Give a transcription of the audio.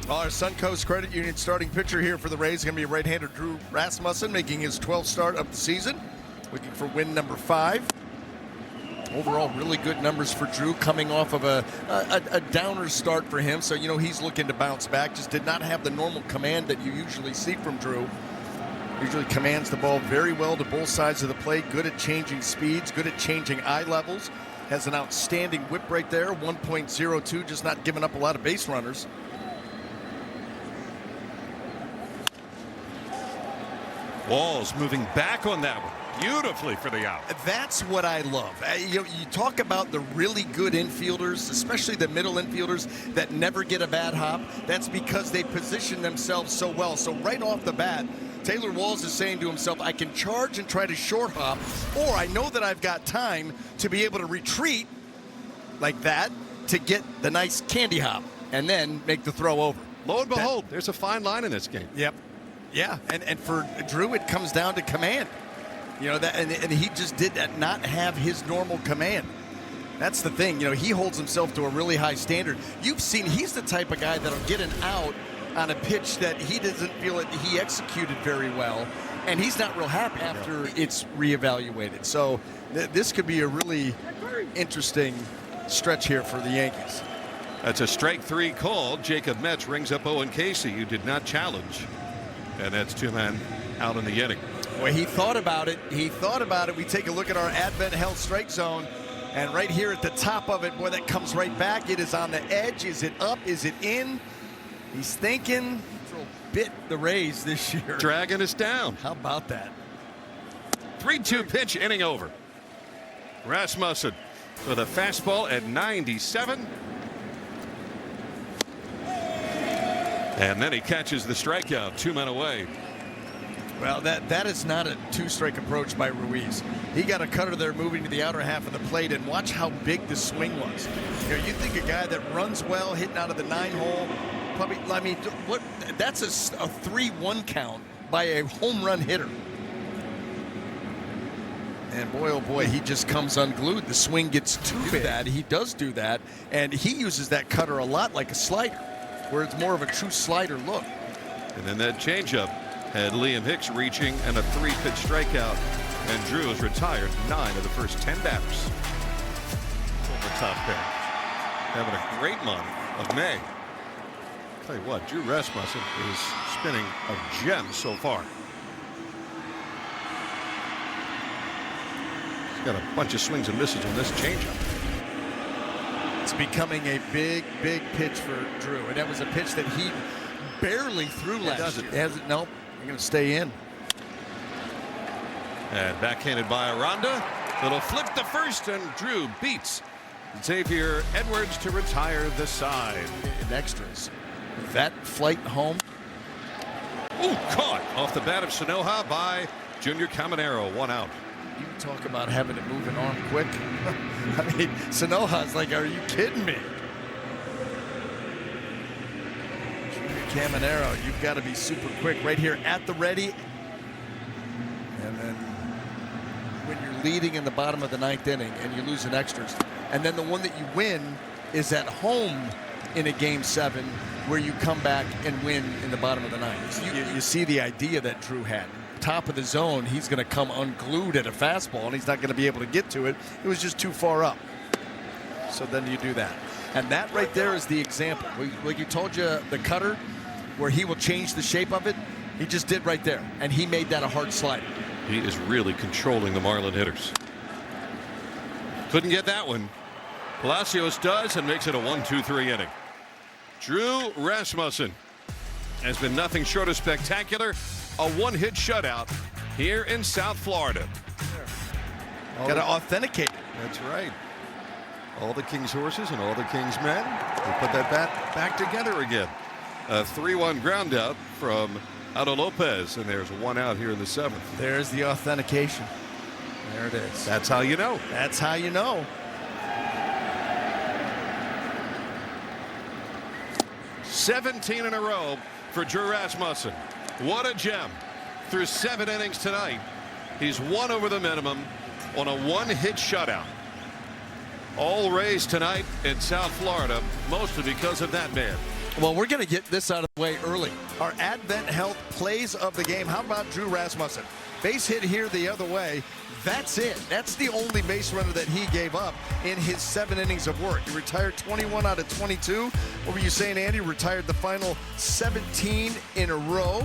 Our Suncoast Credit Union starting pitcher here for the Rays is going to be right-hander Drew Rasmussen, making his 12th start of the season, looking for win number 5. Overall, really good numbers for Drew, coming off of a downer start for him. So, you know, he's looking to bounce back. Just did not have the normal command that you usually see from Drew. Usually commands the ball very well to both sides of the plate. Good at changing speeds, good at changing eye levels. Has an outstanding whip right there, 1.02, just not giving up a lot of base runners. Walls moving back on that one. Beautifully for the out. That's what I love. You talk about the really good infielders, especially the middle infielders that never get a bad hop. That's because they position themselves so well. So right off the bat, Taylor Walls is saying to himself, I can charge and try to short hop, or I know that I've got time to be able to retreat like that to get the nice candy hop and then make the throw over. Lo and behold, there's a fine line in this game. Yep. Yeah, and for Drew, it comes down to command. You know, that, and he just did not have his normal command. That's the thing. You know, he holds himself to a really high standard. You've seen he's the type of guy that'll get an out on a pitch that he doesn't feel that he executed very well, and he's not real happy after it's reevaluated. So this could be a really interesting stretch here for the Yankees. That's a strike 3 call. Jacob Metz rings up Owen Casey, who did not challenge. And that's 2 men out in the inning. Well, he thought about it. He thought about it. We take a look at our Advent Health strike zone. And right here at the top of it, boy, that comes right back. It is on the edge. Is it up? Is it in? He's thinking. Bit the Rays this year. Dragging us down. How about that? 3-2 pitch, inning over. Rasmussen with a fastball at 97. And then he catches the strikeout, 2 men away. Well, that is not a 2-strike approach by Ruiz. He got a cutter there moving to the outer half of the plate, and watch how big the swing was. You know, you think a guy that runs well, hitting out of the 9-hole, probably, I mean, what? That's a 3-1 count by a home run hitter. And boy, oh boy, he just comes unglued. The swing gets too big. He does do that, and he uses that cutter a lot like a slider, where it's more of a true slider look. And then that changeup had Liam Hicks reaching and a 3-pitch strikeout, and Drew has retired 9 of the first 10 batters. Over top pair, having a great month of May. Tell you what, Drew Rasmussen is spinning a gem so far. He's got a bunch of swings and misses on this changeup. It's becoming a big pitch for Drew, and that was a pitch that he barely threw last year. Has it? Nope. You're going to stay in. And backhanded by Aranda. It'll flip the first, and Drew beats Xavier Edwards to retire the side. In extras. That flight home. Ooh, caught off the bat of Sanoja by Junior Caminero. 1 out. You talk about having to move an arm quick. I mean, Sanoja's like, are you kidding me? Caminero, you've got to be super quick right here at the ready. And then when you're leading in the bottom of the 9th inning and you lose in extras, and then the one that you win is at home in a game 7 where you come back and win in the bottom of the 9th. You see the idea that Drew had. Top of the zone, he's going to come unglued at a fastball, and he's not going to be able to get to it. It was just too far up. So then you do that. And that right there is the example. Like you told you, the cutter, where he will change the shape of it, he just did right there. And he made that a hard slider. He is really controlling the Marlin hitters. Couldn't get that one. Palacios does and makes it a 1-2-3 inning. Drew Rasmussen has been nothing short of spectacular. A 1-hit shutout here in South Florida. Got to authenticate it. That's right. All the King's horses and all the King's men. They put that bat back together again. A 3-1 ground out from Aldo Lopez, and there's 1 out here in the 7th. There's the authentication. There it is. That's how you know. That's how you know. 17 in a row for Drew Rasmussen. What a gem. Through 7 innings tonight, he's 1 over the minimum on a 1-hit shutout. All Rays tonight in South Florida, mostly because of that man. Well, we're going to get this out of the way early. Our Advent Health plays of the game. How about Drew Rasmussen? Base hit here the other way. That's it. That's the only base runner that he gave up in his 7 innings of work. He retired 21 out of 22. What were you saying, Andy? Retired the final 17 in a row.